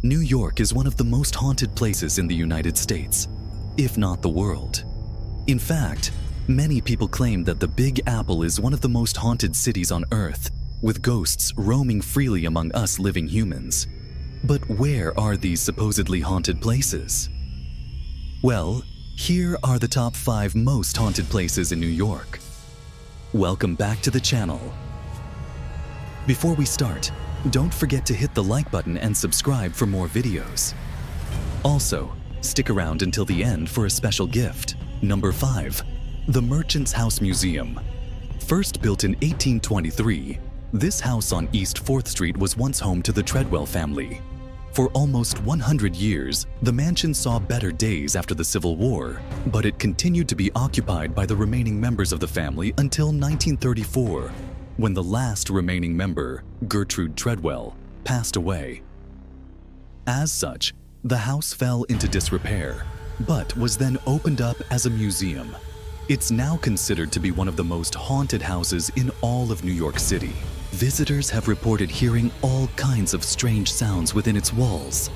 New York is one of the most haunted places in the United States, if not the world. In fact, many people claim that the Big Apple is one of the most haunted cities on Earth, with ghosts roaming freely among us living humans. But where are these supposedly haunted places? Well, here are the top 5 most haunted places in New York. Welcome back to the channel. Before we start, don't forget to hit the like button and subscribe for more videos. Also, stick around until the end for a special gift. Number 5. The Merchant's House Museum. First built in 1823, this house on East 4th Street was once home to the Treadwell family. For almost 100 years, the mansion saw better days after the Civil War, but it continued to be occupied by the remaining members of the family until 1934, when the last remaining member, Gertrude Treadwell, passed away. As such, the house fell into disrepair, but was then opened up as a museum. It's now considered to be one of the most haunted houses in all of New York City. Visitors have reported hearing all kinds of strange sounds within its walls,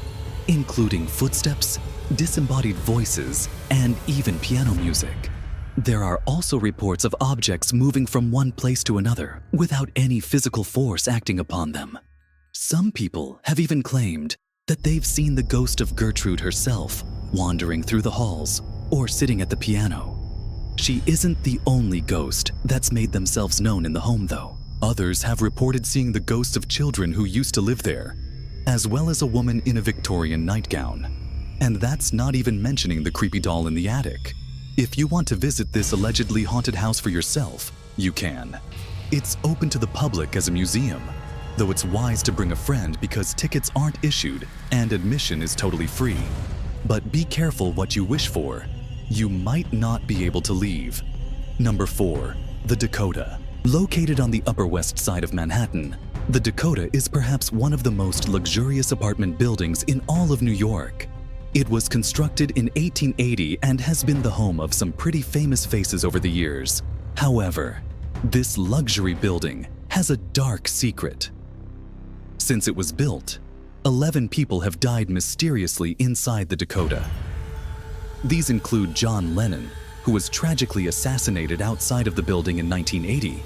including footsteps, disembodied voices, and even piano music. There are also reports of objects moving from one place to another without any physical force acting upon them. Some people have even claimed that they've seen the ghost of Gertrude herself wandering through the halls or sitting at the piano. She isn't the only ghost that's made themselves known in the home, though. Others have reported seeing the ghosts of children who used to live there, as well as a woman in a Victorian nightgown. And that's not even mentioning the creepy doll in the attic. If you want to visit this allegedly haunted house for yourself, you can. It's open to the public as a museum, though it's wise to bring a friend because tickets aren't issued and admission is totally free. But be careful what you wish for. You might not be able to leave. Number 4. The Dakota. Located on the Upper West Side of Manhattan, the Dakota is perhaps one of the most luxurious apartment buildings in all of New York. It was constructed in 1880 and has been the home of some pretty famous faces over the years. However, this luxury building has a dark secret. Since it was built, 11 people have died mysteriously inside the Dakota. These include John Lennon, who was tragically assassinated outside of the building in 1980,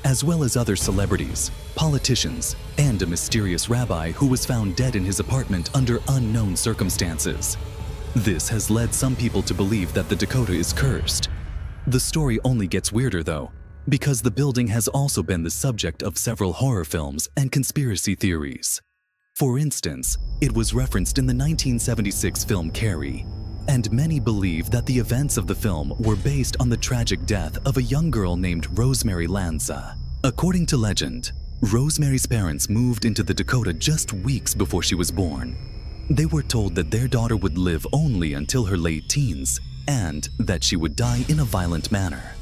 as well as other celebrities, politicians, and a mysterious rabbi who was found dead in his apartment under unknown circumstances. This has led some people to believe that the Dakota is cursed. The story only gets weirder, though, because the building has also been the subject of several horror films and conspiracy theories. For instance, it was referenced in the 1976 film Carrie, and many believe that the events of the film were based on the tragic death of a young girl named Rosemary Lanza. According to legend, Rosemary's parents moved into the Dakota just weeks before she was born. They were told that their daughter would live only until her late teens and that she would die in a violent manner.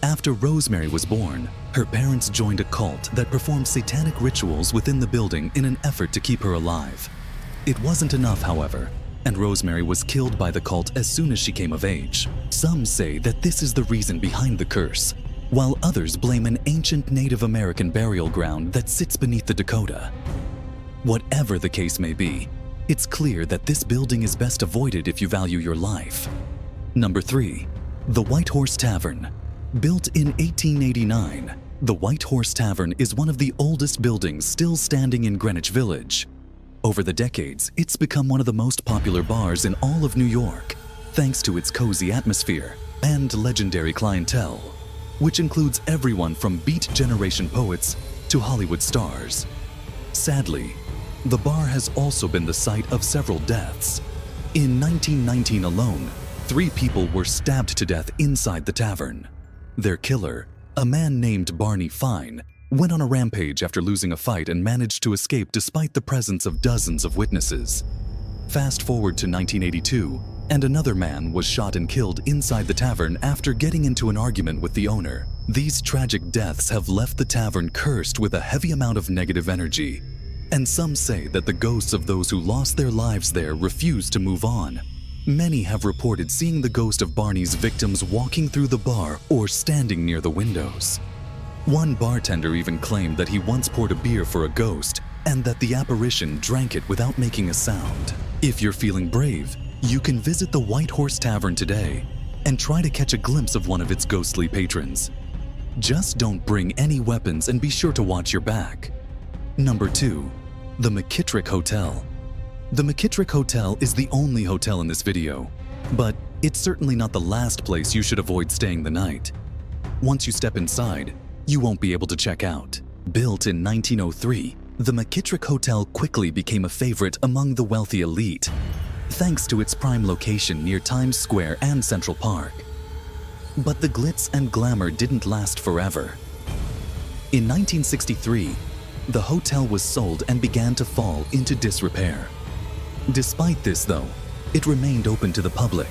After Rosemary was born, her parents joined a cult that performed satanic rituals within the building in an effort to keep her alive. It wasn't enough, however, and Rosemary was killed by the cult as soon as she came of age. Some say that this is the reason behind the curse, while others blame an ancient Native American burial ground that sits beneath the Dakota. Whatever the case may be, it's clear that this building is best avoided if you value your life. Number 3. The White Horse Tavern. Built in 1889, the White Horse Tavern is one of the oldest buildings still standing in Greenwich Village. Over the decades, it's become one of the most popular bars in all of New York, thanks to its cozy atmosphere and legendary clientele, which includes everyone from Beat Generation poets to Hollywood stars. Sadly, the bar has also been the site of several deaths. In 1919 alone, 3 people were stabbed to death inside the tavern. Their killer, a man named Barney Fine, went on a rampage after losing a fight and managed to escape despite the presence of dozens of witnesses. Fast forward to 1982, and another man was shot and killed inside the tavern after getting into an argument with the owner. These tragic deaths have left the tavern cursed with a heavy amount of negative energy, and some say that the ghosts of those who lost their lives there refuse to move on. Many have reported seeing the ghost of Barney's victims walking through the bar or standing near the windows. One bartender even claimed that he once poured a beer for a ghost and that the apparition drank it witut making a sound. If you're feeling brave, you can visit the White Horse Tavern today and try to catch a glimpse of one of its ghostly patrons. Just don't bring any weapons and be sure to watch your back. Number 2. The McKittrick Hotel. The McKittrick Hotel is the only hotel in this video, but it's certainly not the last place you should avoid staying the night. Once you step inside, you won't be able to check out. Built in 1903, the McKittrick Hotel quickly became a favorite among the wealthy elite, thanks to its prime location near Times Square and Central Park. But the glitz and glamour didn't last forever. In 1963, the hotel was sold and began to fall into disrepair. Despite this, though, it remained open to the public,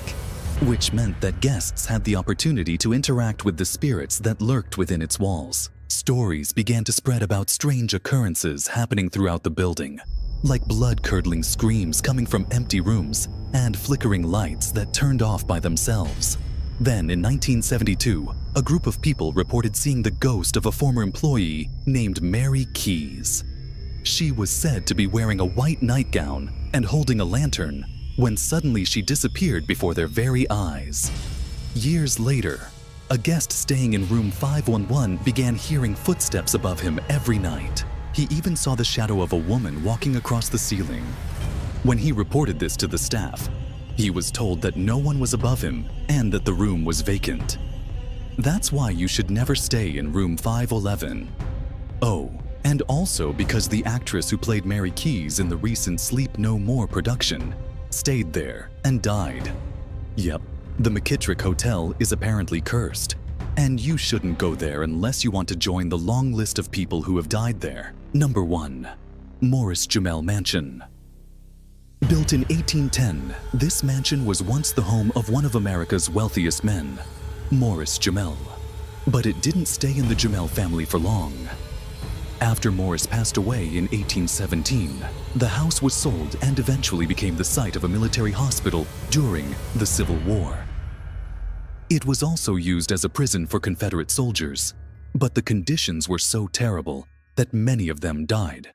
which meant that guests had the opportunity to interact with the spirits that lurked within its walls. Stories began to spread about strange occurrences happening throughout the building, like blood-curdling screams coming from empty rooms and flickering lights that turned off by themselves. Then, in 1972, a group of people reported seeing the ghost of a former employee named Mary Keyes. She was said to be wearing a white nightgown and holding a lantern when suddenly she disappeared before their very eyes. Years later, a guest staying in room 511 began hearing footsteps above him every night. He even saw the shadow of a woman walking across the ceiling. When he reported this to the staff, he was told that no one was above him and that the room was vacant. That's why you should never stay in room 511. Oh, and also because the actress who played Mary Keyes in the recent Sleep No More production stayed there and died. Yep, the McKittrick Hotel is apparently cursed, and you shouldn't go there unless you want to join the long list of people who have died there. Number 1. Morris-Jumel Mansion. Built in 1810, this mansion was once the home of one of America's wealthiest men, Morris-Jumel. But it didn't stay in the Jumel family for long. After Morris passed away in 1817, the house was sold and eventually became the site of a military hospital during the Civil War. It was also used as a prison for Confederate soldiers, but the conditions were so terrible that many of them died.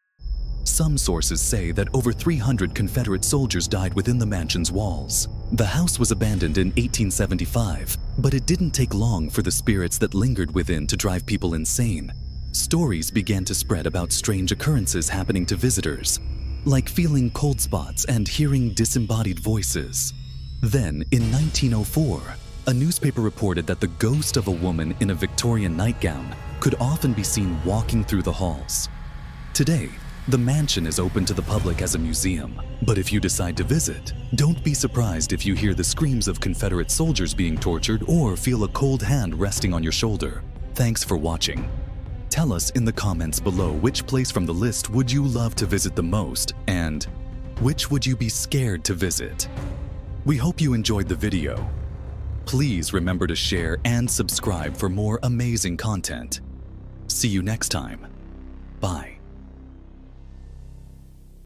Some sources say that over 300 Confederate soldiers died within the mansion's walls. The house was abandoned in 1875, but it didn't take long for the spirits that lingered within to drive people insane. Stories began to spread about strange occurrences happening to visitors, like feeling cold spots and hearing disembodied voices. Then, in 1904, a newspaper reported that the ghost of a woman in a Victorian nightgown could often be seen walking through the halls. Today, the mansion is open to the public as a museum, but if you decide to visit, don't be surprised if you hear the screams of Confederate soldiers being tortured or feel a cold hand resting on your shoulder. Thanks for watching. Tell us in the comments below which place from the list would you love to visit the most, and which would you be scared to visit? We hope you enjoyed the video. Please remember to share and subscribe for more amazing content. See you next time. Bye.